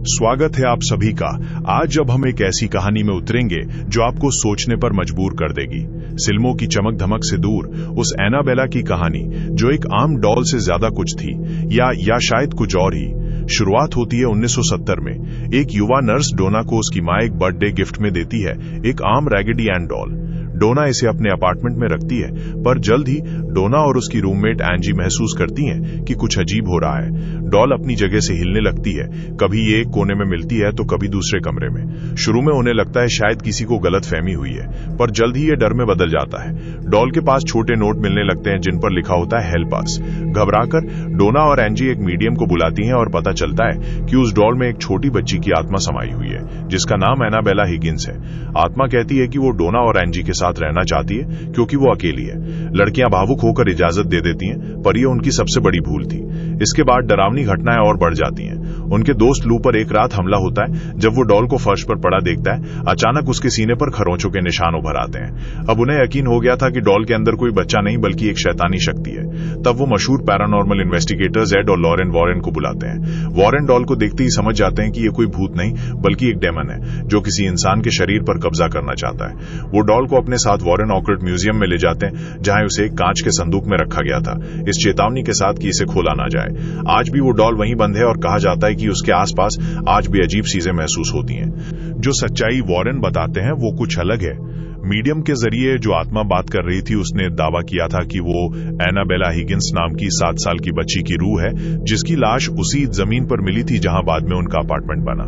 स्वागत है आप सभी का। आज जब हम एक ऐसी कहानी में उतरेंगे जो आपको सोचने पर मजबूर कर देगी। फिल्मों की चमक धमक से दूर उस एनाबेला की कहानी जो एक आम डॉल से ज्यादा कुछ थी, या शायद कुछ और ही। शुरुआत होती है 1970 में। एक युवा नर्स डोना को उसकी मां एक बर्थडे गिफ्ट में देती है एक आम रैगेडी एन डॉल। डोना इसे अपने अपार्टमेंट में रखती है, पर जल्द ही डोना और उसकी रूममेट एंजी महसूस करती हैं कि कुछ अजीब हो रहा है। डॉल अपनी जगह से हिलने लगती है, कभी ये एक कोने में मिलती है तो कभी दूसरे कमरे में। शुरू में उन्हें लगता है शायद किसी को गलतफहमी हुई है, पर जल्द ही ये डर में बदल जाता है। डॉल के पास छोटे नोट मिलने लगते हैं जिन पर लिखा होता है हेल्प अस। घबराकर डोना और एंजी एक मीडियम को बुलाती हैं और पता चलता है कि उस डॉल में एक छोटी बच्ची की आत्मा समाई हुई है जिसका नाम एनाबेला हिगिंस है। आत्मा कहती है कि वो डोना और एंजी के साथ रहना चाहती है क्योंकि वो अकेली है। लड़कियां भावुक होकर इजाजत दे देती हैं, पर यह उनकी सबसे बड़ी भूल थी। इसके बाद डरावनी घटनाएं और बढ़ जाती हैं। उनके दोस्त लू पर एक रात हमला होता है। जब वो डॉल को फर्श पर पड़ा देखता है, अचानक उसके सीने पर खरोंचों के निशान उभर आते हैं। अब उन्हें यकीन हो गया था कि डॉल के अंदर कोई बच्चा नहीं बल्कि एक शैतानी शक्ति है। तब वो मशहूर पैरानॉर्मल इन्वेस्टिगेटर्स एड और लॉरेन वॉरेन को बुलाते हैं। वॉरेन डॉल को देखते ही समझ जाते हैं कि ये कोई भूत नहीं बल्कि एक डेमन है जो किसी इंसान के शरीर पर कब्जा करना चाहता है। वो डॉल को अपने साथ वॉरेन ऑकर्ट म्यूजियम में ले जाते हैं जहां उसे एक कांच के संदूक में रखा गया था, इस चेतावनी के साथ कि इसे खोला ना जाए। आज भी वो डॉल वहीं बंद है और कहा जाता है कि उसके आसपास आज भी अजीब चीजें महसूस होती हैं। जो सच्चाई वॉरेन बताते हैं वो कुछ अलग है। मीडियम के जरिए जो आत्मा बात कर रही थी उसने दावा किया था कि वो एनाबेला हिगिंस नाम की 7 साल की बच्ची की रूह है जिसकी लाश उसी जमीन पर मिली थी जहां बाद में उनका अपार्टमेंट बना।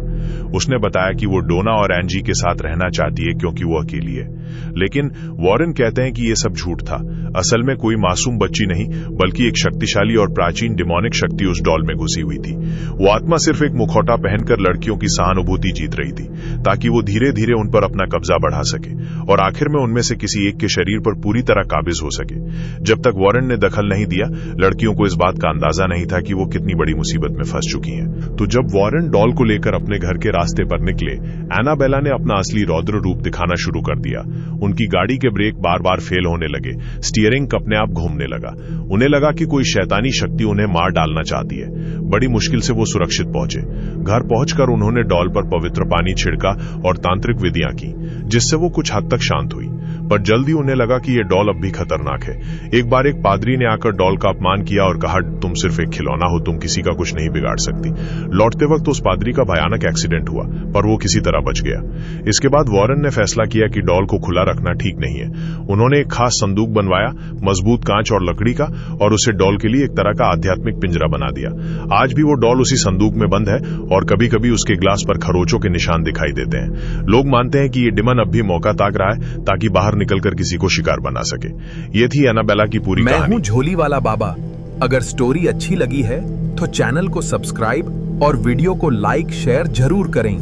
उसने बताया कि वो डोना और एंजी के साथ रहना चाहती है क्योंकि वो अकेली है। लेकिन वॉरेन कहते हैं कि ये सब झूठ था। असल में कोई मासूम बच्ची नहीं बल्कि एक शक्तिशाली और प्राचीन डिमोनिक शक्ति उस डॉल में घुसी हुई थी। वो आत्मा सिर्फ एक मुखौटा पहनकर लड़कियों की सहानुभूति जीत रही थी ताकि वो धीरे धीरे उन पर अपना कब्जा बढ़ा सके और आखिर में उनमें से किसी एक के शरीर पर पूरी तरह काबिज हो सके। जब तक वॉरेन ने दखल नहीं दिया, लड़कियों को इस बात का अंदाजा नहीं था कि वो कितनी बड़ी मुसीबत में फंस चुकी हैं। तो जब वॉरेन डॉल को लेकर अपने घर के रास्ते पर निकले, एनाबेला ने अपना असली रौद्र रूप दिखाना शुरू कर दिया। उनकी गाड़ी के ब्रेक बार बार फेल होने लगे, स्टीयरिंग अपने आप घूमने लगा। उन्हें लगा कि कोई शैतानी शक्ति उन्हें मार डालना चाहती है। बड़ी मुश्किल से वो सुरक्षित पहुंचे। घर पहुंचकर उन्होंने डॉल पर पवित्र पानी छिड़का और तांत्रिक विधियां की जिससे वो कुछ हद तक शांत हुई, पर जल्दी उन्हें लगा कि ये डॉल अब भी खतरनाक है। एक बार एक पादरी ने आकर डॉल का अपमान किया और कहा, तुम सिर्फ एक खिलौना हो, तुम किसी का कुछ नहीं बिगाड़ सकती। लौटते वक्त उस पादरी का भयानक एक्सीडेंट हुआ, पर वो किसी तरह बच गया। इसके बाद वॉरेन ने फैसला किया कि डॉल को खुला रखना ठीक नहीं है। उन्होंने एक खास संदूक बनवाया, मजबूत कांच और लकड़ी का, और उसे डॉल के लिए एक तरह का आध्यात्मिक पिंजरा बना दिया। आज भी वो डॉल उसी संदूक में बंद है और कभी कभी उसके ग्लास पर खरोचों के निशान दिखाई देते हैं। लोग मानते हैं कि ये डिमन अब भी मौका ताक रहा है ताकि बाहर निकलकर किसी को शिकार बना सके। ये थी एनाबेला की पूरी कहानी। मैं हूं झोली वाला बाबा। अगर स्टोरी अच्छी लगी है तो चैनल को सब्सक्राइब और वीडियो को लाइक शेयर जरूर करें।